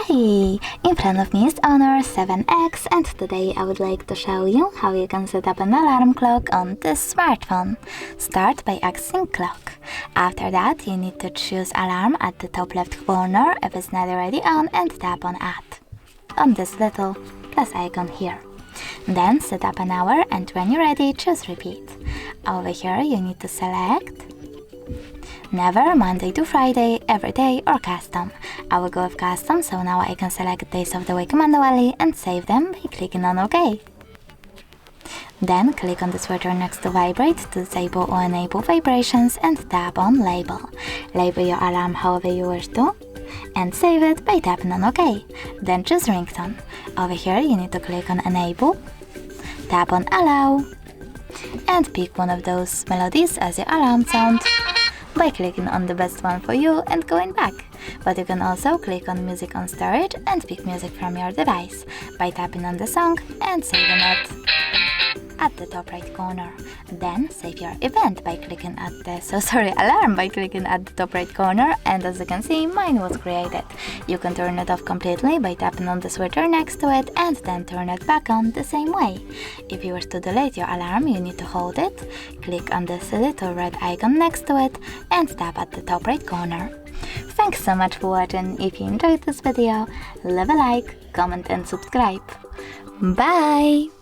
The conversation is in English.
Hi! In front of me is Honor 7X, and today I would like to show you how you can set up an alarm clock on this smartphone. Start by accessing clock. After that, you need to choose alarm at the top left corner if it's not already on and tap on add on this little plus icon here. Then set up an hour, and when you're ready, choose repeat. Over here you need to select Never, Monday to Friday, every day, or custom. I will go with custom, so now I can select days of the week manually and save them by clicking on OK. Then click on the switcher next to vibrate to disable or enable vibrations and tap on label. Label your alarm however you wish to and save it by tapping on OK. Then choose ringtone. Over here you need to click on enable, tap on allow, and pick one of those melodies as your alarm sound by clicking on the best one for you and going back. But you can also click on music on storage and pick music from your device by tapping on the song and saving it at the top right corner. Then save your event by clicking at the alarm by clicking at the top right corner, and as you can see, mine was created. You can turn it off completely by tapping on the switcher next to it and then turn it back on the same way. If you wish to delete your alarm, you need to hold it, click on this little red icon next to it and tap at the top right corner. Thanks so much for watching. If you enjoyed this video, leave a like, comment and subscribe. Bye!